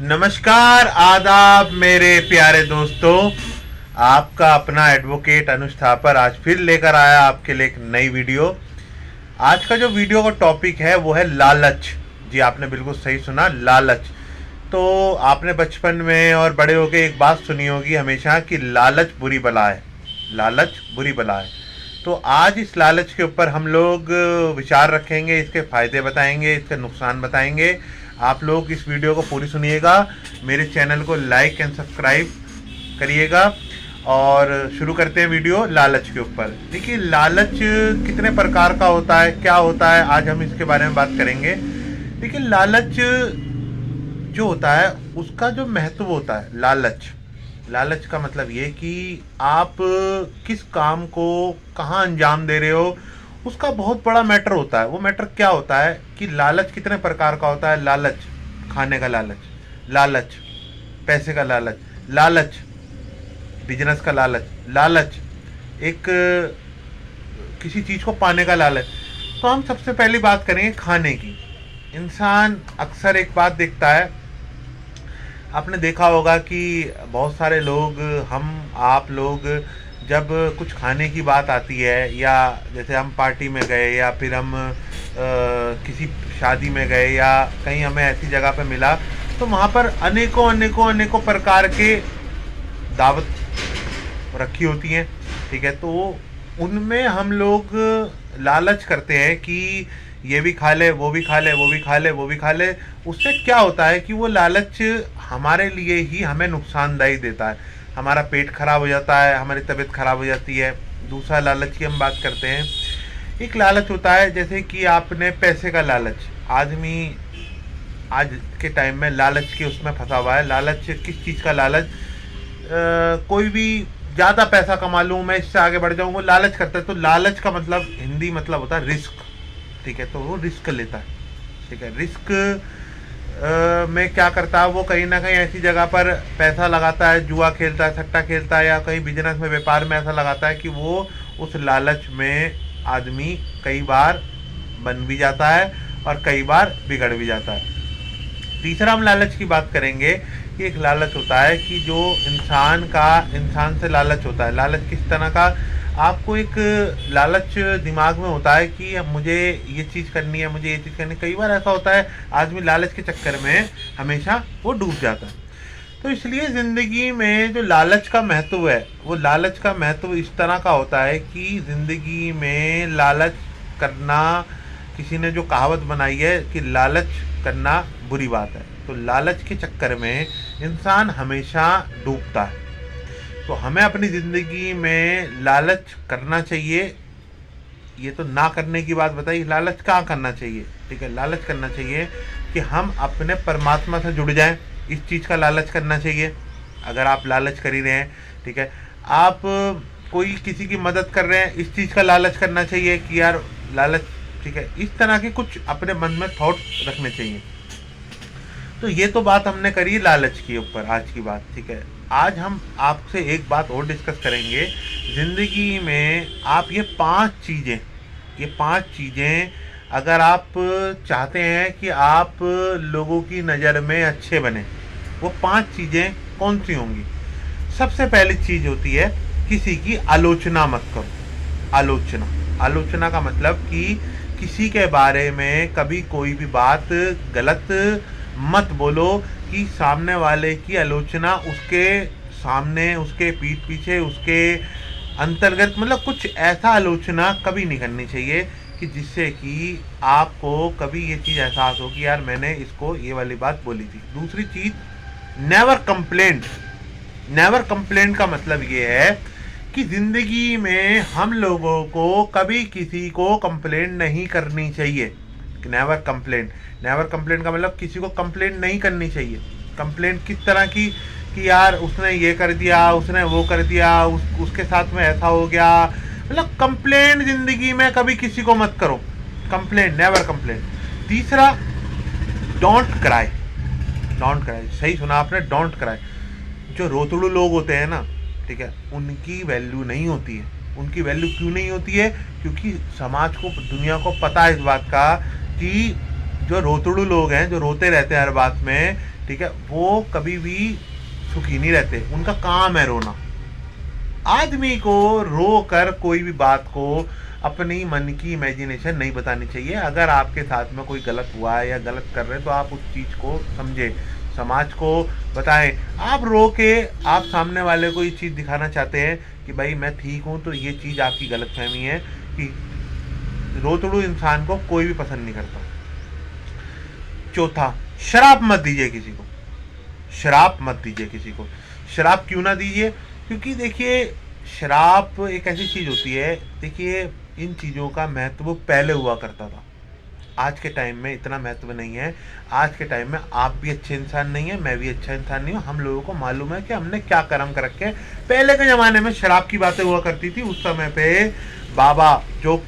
नमस्कार, आदाब मेरे प्यारे दोस्तों। आपका अपना एडवोकेट अनुज थापर आज फिर लेकर आया आपके लिए एक नई वीडियो। आज का जो वीडियो का टॉपिक है वो है लालच। जी, आपने बिल्कुल सही सुना, लालच। तो आपने बचपन में और बड़े होके एक बात सुनी होगी हमेशा कि लालच बुरी बला है, लालच बुरी बला है। तो आज इस लालच के ऊपर हम लोग विचार रखेंगे, इसके फ़ायदे बताएंगे, इसके नुकसान बताएंगे। आप लोग इस वीडियो को पूरी सुनिएगा, मेरे चैनल को लाइक एंड सब्सक्राइब करिएगा और शुरू करते हैं वीडियो लालच के ऊपर। देखिए, लालच कितने प्रकार का होता है, क्या होता है, आज हम इसके बारे में बात करेंगे। देखिए, लालच जो होता है उसका जो महत्व होता है, लालच का मतलब ये कि आप किस काम को कहाँ अंजाम दे रहे हो, उसका बहुत बड़ा मैटर होता है। वो मैटर क्या होता है कि लालच कितने प्रकार का होता है। लालच खाने का लालच, लालच पैसे का लालच, लालच बिजनेस का लालच, लालच एक किसी चीज़ को पाने का लालच। तो हम सबसे पहली बात करेंगे खाने की। इंसान अक्सर एक बात देखता है, आपने देखा होगा कि बहुत सारे लोग, हम आप लोग जब कुछ खाने की बात आती है, या जैसे हम पार्टी में गए या फिर हम किसी शादी में गए या कहीं हमें ऐसी जगह पे मिला, तो वहाँ पर अनेकों अनेकों अनेकों प्रकार के दावत रखी होती हैं। ठीक है, तो उनमें हम लोग लालच करते हैं कि ये भी खा ले, वो भी खा ले, वो भी खा ले, वो भी खा ले। उससे क्या होता है कि वो लालच हमारे लिए ही हमें नुकसानदायी देता है। हमारा पेट खराब हो जाता है, हमारी तबीयत खराब हो जाती है। दूसरा लालच की हम बात करते हैं। एक लालच होता है जैसे कि आपने पैसे का लालच। आदमी आज के टाइम में लालच के उसमें फंसा हुआ है। लालच किस चीज़ का लालच? कोई भी ज़्यादा पैसा कमा लूँ, मैं इससे आगे बढ़ जाऊँ, वो लालच करता है। तो लालच का मतलब हिंदी मतलब होता है रिस्क। ठीक है, तो वो रिस्क लेता है। ठीक है, रिस्क में क्या करता है, वो कहीं ना कहीं ऐसी जगह पर पैसा लगाता है, जुआ खेलता है, सट्टा खेलता है, या कहीं बिजनेस में, व्यापार में ऐसा लगाता है कि वो उस लालच में आदमी कई बार बन भी जाता है और कई बार बिगड़ भी जाता है। तीसरा हम लालच की बात करेंगे कि एक लालच होता है कि जो इंसान से लालच होता है। लालच किस तरह का? आपको एक लालच दिमाग में होता है कि अब मुझे ये चीज़ करनी है, मुझे ये चीज़ करनी है। कई बार ऐसा होता है आदमी लालच के चक्कर में हमेशा वो डूब जाता है। तो इसलिए ज़िंदगी में जो लालच का महत्व है, वो लालच का महत्व इस तरह का होता है कि ज़िंदगी में लालच करना, किसी ने जो कहावत बनाई है कि लालच करना बुरी बात है, तो लालच के चक्कर में इंसान हमेशा डूबता है। तो हमें अपनी ज़िंदगी में लालच करना चाहिए। ये तो ना करने की बात बताई, लालच कहाँ करना चाहिए? ठीक है, लालच करना चाहिए कि हम अपने परमात्मा से जुड़ जाएं। इस चीज़ का लालच करना चाहिए। अगर आप लालच कर ही रहे हैं, ठीक है, आप कोई किसी की मदद कर रहे हैं, इस चीज़ का लालच करना चाहिए कि यार लालच, ठीक है, इस तरह के कुछ अपने मन में थॉट रखने चाहिए। तो ये तो बात हमने करी लालच के ऊपर, आज की बात। ठीक है, आज हम आपसे एक बात और डिस्कस करेंगे। ज़िंदगी में आप ये पांच चीज़ें अगर आप चाहते हैं कि आप लोगों की नज़र में अच्छे बने, वो पांच चीज़ें कौन सी होंगी? सबसे पहली चीज़ होती है, किसी की आलोचना मत करो। आलोचना का मतलब कि किसी के बारे में कभी कोई भी बात गलत मत बोलो, कि सामने वाले की आलोचना उसके सामने, उसके पीठ पीछे, उसके अंतर्गत, मतलब कुछ ऐसा आलोचना कभी नहीं करनी चाहिए कि जिससे कि आपको कभी ये चीज़ एहसास हो कि यार मैंने इसको ये वाली बात बोली थी। दूसरी चीज़, नेवर कंप्लेंट का मतलब ये है कि ज़िंदगी में हम लोगों को कभी किसी को कंप्लेंट नहीं करनी चाहिए। नेवर कंप्लेंट का मतलब किसी को कंप्लेंट नहीं करनी चाहिए। कंप्लेंट किस तरह की? कि यार उसने ये कर दिया, उसने वो कर दिया, उसके साथ में ऐसा हो गया। मतलब कंप्लेंट ज़िंदगी में कभी किसी को मत करो। Never complaint. तीसरा, डोंट क्राई। सही सुना आपने, डोंट क्राई। जो रोतड़ू लोग होते हैं ना, ठीक है, उनकी वैल्यू नहीं होती है। उनकी वैल्यू क्यों नहीं होती है? क्योंकि समाज को, दुनिया को पता है इस बात का कि जो रोतड़ू लोग हैं, जो रोते रहते हैं हर बात में, ठीक है, वो कभी भी सुखी नहीं रहते, उनका काम है रोना। आदमी को रो कर कोई भी बात को अपनी मन की इमेजिनेशन नहीं बतानी चाहिए। अगर आपके साथ में कोई गलत हुआ है या गलत कर रहे हैं तो आप उस चीज़ को समझे, समाज को बताएं। आप रो के आप सामने वाले को ये चीज़ दिखाना चाहते हैं कि भाई मैं ठीक हूँ, तो ये चीज़ आपकी गलतफहमी है कि रोतड़ू इंसान को कोई भी पसंद नहीं करता। चौथा, शराब मत दीजिए किसी को। शराब मत दीजिए किसी को। शराब क्यों ना दीजिए? क्योंकि देखिए, शराब एक ऐसी चीज़ होती है, देखिए इन चीज़ों का महत्व पहले हुआ करता था, आज के टाइम में इतना महत्व नहीं है। आज के टाइम में आप भी अच्छे इंसान नहीं है, मैं भी अच्छा इंसान नहीं हूँ। हम लोगों को मालूम है कि हमने क्या कर्म कर रखे हैं। पहले के ज़माने में शराब की बातें हुआ करती थी, उस समय पे बाबा जो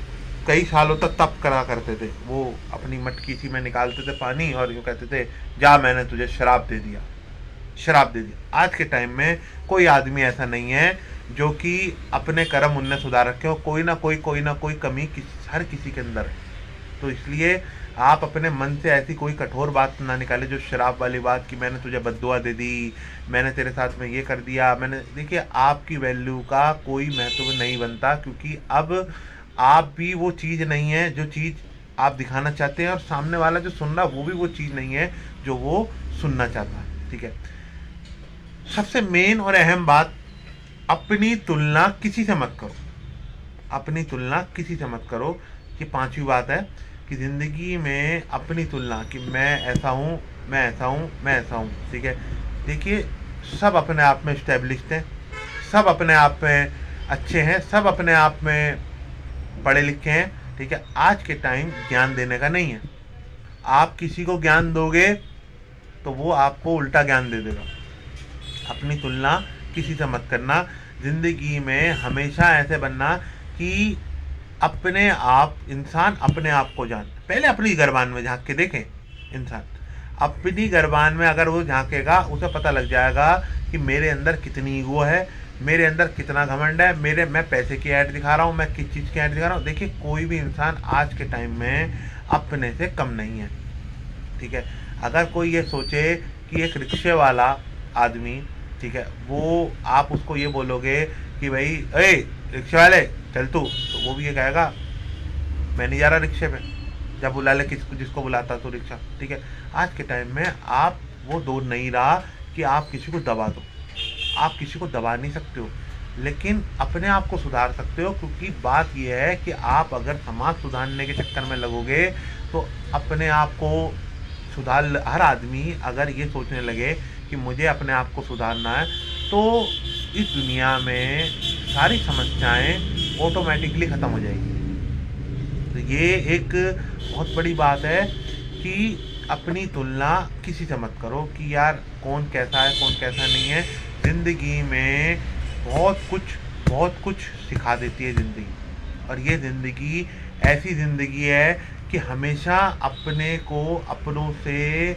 कई सालों तक तप करा करते थे, वो अपनी मटकी सी में निकालते थे पानी और यूँ कहते थे जा मैंने तुझे शराब दे दिया, शराब दे दिया। आज के टाइम में कोई आदमी ऐसा नहीं है जो कि अपने कर्म उनने सुधार रखे हो। कोई ना कोई कमी हर किसी के अंदर है। तो इसलिए आप अपने मन से ऐसी कोई कठोर बात ना निकाले जो शराब वाली बात कि मैंने तुझे बद्दुआ दे दी, मैंने तेरे साथ में ये कर दिया, मैंने। देखिए, आपकी वैल्यू का कोई महत्व नहीं बनता, क्योंकि अब आप भी वो चीज़ नहीं है जो चीज़ आप दिखाना चाहते हैं, और सामने वाला जो सुन रहा वो भी वो चीज़ नहीं है जो वो सुनना चाहता है। ठीक है, सबसे मेन और अहम बात, अपनी तुलना किसी से मत करो। अपनी तुलना किसी से मत करो। ये पांचवी बात है कि ज़िंदगी में अपनी तुलना कि मैं ऐसा हूँ, मैं ऐसा हूँ, मैं ऐसा हूँ। ठीक है, देखिए सब अपने आप में इस्टेब्लिश्ड हैं, सब अपने आप में अच्छे हैं, सब अपने आप में पढ़े लिखे हैं। ठीक है, आज के टाइम ज्ञान देने का नहीं है। आप किसी को ज्ञान दोगे तो वो आपको उल्टा ज्ञान दे देगा। अपनी तुलना किसी से मत करना। ज़िंदगी में हमेशा ऐसे बनना कि अपने आप, इंसान अपने आप को जान। पहले अपनी गर्बान में झांक के देखें। इंसान अपनी गर्बान में अगर वो झांकेगा, उसे पता लग जाएगा कि मेरे अंदर कितनी ईगो है, मेरे अंदर कितना घमंड है, मैं पैसे की ऐड दिखा रहा हूँ, मैं किस चीज़ की ऐड दिखा रहा हूँ। देखिए, कोई भी इंसान आज के टाइम में अपने से कम नहीं है। ठीक है, अगर कोई ये सोचे कि एक रिक्शे वाला आदमी, ठीक है, वो आप उसको ये बोलोगे कि भाई ए रिक्शे वाले चल तू, तो वो भी ये कहेगा मैं नहीं जा रहा रिक्शे पे, जब बुला ले जिसको बुलाता तो रिक्शा। ठीक है, आज के टाइम में आप वो दौर नहीं रहा कि आप किसी को दबा दो। आप किसी को दबा नहीं सकते हो, लेकिन अपने आप को सुधार सकते हो। क्योंकि बात यह है कि आप अगर समाज सुधारने के चक्कर में लगोगे तो अपने आप को सुधार, हर आदमी अगर ये सोचने लगे कि मुझे अपने आप को सुधारना है, तो इस दुनिया में सारी समस्याएं ऑटोमेटिकली ख़त्म हो जाएगी। तो ये एक बहुत बड़ी बात है कि अपनी तुलना किसी से मत करो कि यार कौन कैसा है, कौन कैसा नहीं है। ज़िंदगी में बहुत कुछ सिखा देती है ज़िंदगी, और ये ज़िंदगी ऐसी ज़िंदगी है कि हमेशा अपने को अपनों से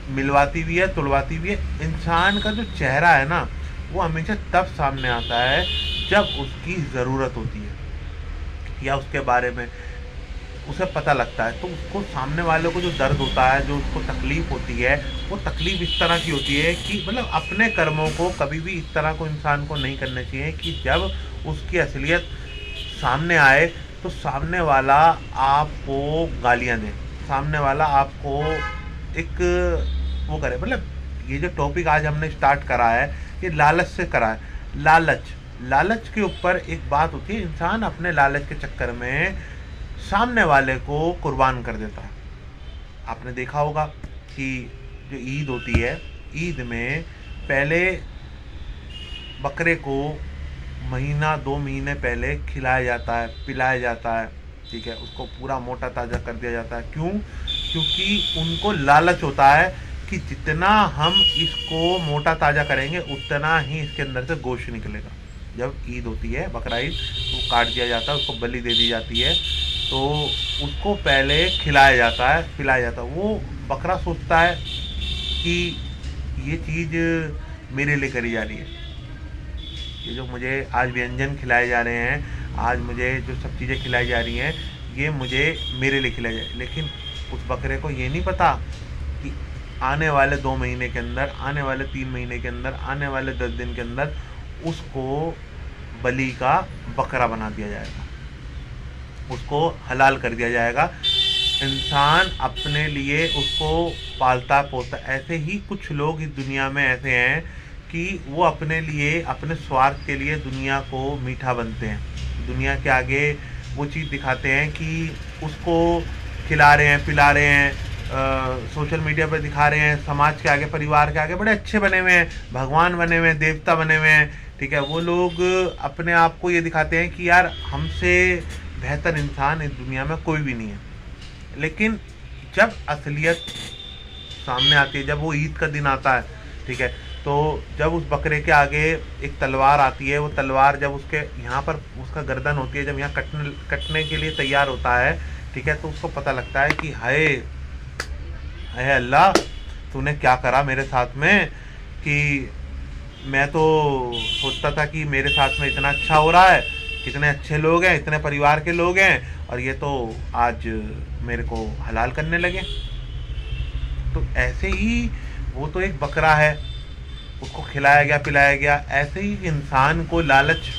मिलवाती भी है, तुड़वाती भी है। इंसान का जो चेहरा है ना, वो हमेशा तब सामने आता है जब उसकी ज़रूरत होती है या उसके बारे में उसे पता लगता है। तो उसको सामने वाले को जो दर्द होता है, जो उसको तकलीफ़ होती है, वो तकलीफ़ इस तरह की होती है कि मतलब अपने कर्मों को कभी भी इस तरह को इंसान को नहीं करना चाहिए कि जब उसकी असलियत सामने आए तो सामने वाला आपको गालियाँ दे, सामने वाला आपको एक वो करे। मतलब ये जो टॉपिक आज हमने स्टार्ट करा है, ये लालच से करा है। लालच के ऊपर एक बात होती है, इंसान अपने लालच के चक्कर में सामने वाले को कुर्बान कर देता है। आपने देखा होगा कि जो ईद होती है, ईद में पहले बकरे को महीना 2 महीने पहले खिलाया जाता है, पिलाया जाता है। ठीक है, उसको पूरा मोटा ताज़ा कर दिया जाता है। क्यों? क्योंकि उनको लालच होता है कि जितना हम इसको मोटा ताज़ा करेंगे उतना ही इसके अंदर से गोश्त निकलेगा। जब ईद होती है, बकरा ईद, तो काट दिया जाता है, उसको बलि दे दी जाती है, तो उसको पहले खिलाया जाता है, पिलाया जाता है। वो बकरा सोचता है कि ये चीज़ मेरे लिए करी जा रही है, ये जो मुझे आज व्यंजन खिलाए जा रहे हैं, आज मुझे जो सब चीज़ें खिलाई जा रही हैं, ये मुझे मेरे लिए खिलाई जाए। लेकिन उस बकरे को ये नहीं पता कि आने वाले 2 महीने के अंदर, आने वाले 3 महीने के अंदर, आने वाले 10 दिन के अंदर उसको बलि का बकरा बना दिया जाएगा, उसको हलाल कर दिया जाएगा। इंसान अपने लिए उसको पालता पोता। ऐसे ही कुछ लोग इस दुनिया में ऐसे हैं कि वो अपने लिए, अपने स्वार्थ के लिए दुनिया को मीठा बनते हैं, दुनिया के आगे वो चीज़ दिखाते हैं कि उसको खिला रहे हैं, पिला रहे हैं, सोशल मीडिया पर दिखा रहे हैं, समाज के आगे, परिवार के आगे बड़े अच्छे बने हुए हैं, भगवान बने हुए हैं, देवता बने हुए हैं, ठीक है। वो लोग अपने आप को ये दिखाते हैं कि यार हमसे बेहतर इंसान इस दुनिया में कोई भी नहीं है। लेकिन जब असलियत सामने आती है, जब वो ईद का दिन आता है, ठीक है, तो जब उस बकरे के आगे एक तलवार आती है, वो तलवार जब उसके यहाँ पर उसका गर्दन होती है, जब यहाँ कटने के लिए तैयार होता है, ठीक है, तो उसको पता लगता है कि हाय हाय अल्लाह, तूने क्या करा मेरे साथ में, कि मैं तो सोचता था कि मेरे साथ में इतना अच्छा हो रहा है, कितने अच्छे लोग हैं, इतने परिवार के लोग हैं, और ये तो आज मेरे को हलाल करने लगे। तो ऐसे ही वो तो एक बकरा है, उसको खिलाया गया, पिलाया गया। ऐसे ही इंसान को लालच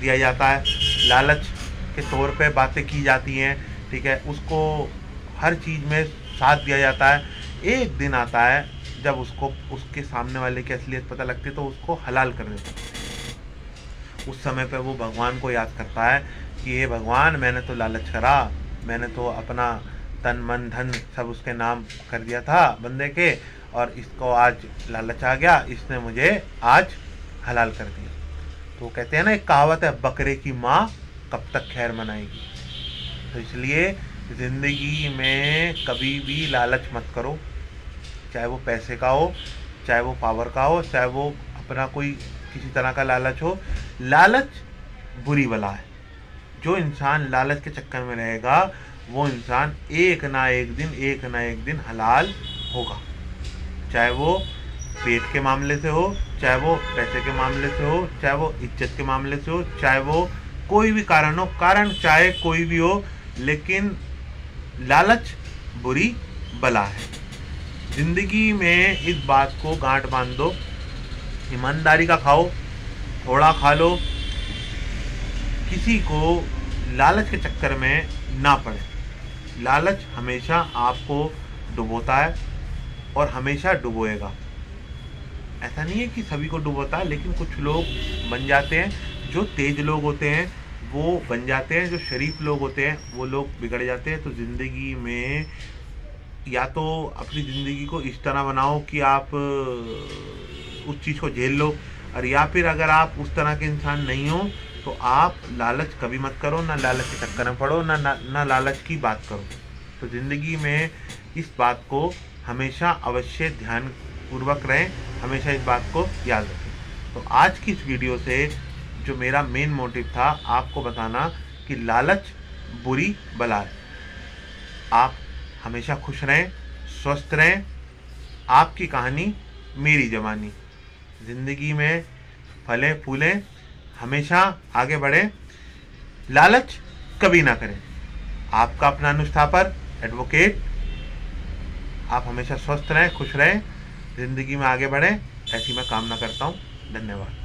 दिया जाता है, लालच के तौर पे बातें की जाती हैं, ठीक है, उसको हर चीज़ में साथ दिया जाता है। एक दिन आता है जब उसको उसके सामने वाले की असलियत पता लगती है, तो उसको हलाल कर देता है। उस समय पे वो भगवान को याद करता है कि ये भगवान, मैंने तो लालच करा, मैंने तो अपना तन मन धन सब उसके नाम कर दिया था बंदे के, और इसको आज लालच आ गया, इसने मुझे आज हलाल कर दिया। तो कहते हैं ना, एक कहावत है, बकरे की माँ कब तक खैर मनाएगी। तो इसलिए ज़िंदगी में कभी भी लालच मत करो, चाहे वो पैसे का हो, चाहे वो पावर का हो, चाहे वो अपना कोई किसी तरह का लालच हो। लालच बुरी बला है। जो इंसान लालच के चक्कर में रहेगा, वो इंसान एक ना एक दिन हलाल होगा, चाहे वो पेट के मामले से हो, चाहे वो पैसे के मामले से हो, चाहे वो इज्जत के मामले से हो, चाहे वो कोई भी कारण हो, कारण चाहे कोई भी हो, लेकिन लालच बुरी बला है। ज़िंदगी में इस बात को गांठ बांध दो, ईमानदारी का खाओ, थोड़ा खा लो, किसी को लालच के चक्कर में ना पड़े। लालच हमेशा आपको डुबोता है और हमेशा डुबोएगा। ऐसा नहीं है कि सभी को डुबोता है, लेकिन कुछ लोग बन जाते हैं, जो तेज लोग होते हैं वो बन जाते हैं, जो शरीफ लोग होते हैं वो लोग बिगड़ जाते हैं। तो ज़िंदगी में या तो अपनी ज़िंदगी को इस तरह बनाओ कि आप उस चीज़ को झेल लो, और या फिर अगर आप उस तरह के इंसान नहीं हो तो आप लालच कभी मत करो, ना लालच के चक्कर में पड़ो, ना लालच की बात करो। तो ज़िंदगी में इस बात को हमेशा अवश्य ध्यानपूर्वक रहें, हमेशा इस बात को याद रखें। तो आज की इस वीडियो से जो मेरा मेन मोटिव था, आपको बताना कि लालच बुरी बला है। आप हमेशा खुश रहें, स्वस्थ रहें, आपकी कहानी मेरी जवानी। ज़िंदगी में फलें फूलें, हमेशा आगे बढ़ें, लालच कभी ना करें। आपका अपना अनुष्ठापर एडवोकेट। आप हमेशा स्वस्थ रहें, खुश रहें, ज़िंदगी में आगे बढ़ें, ऐसी मैं कामना करता हूँ। धन्यवाद।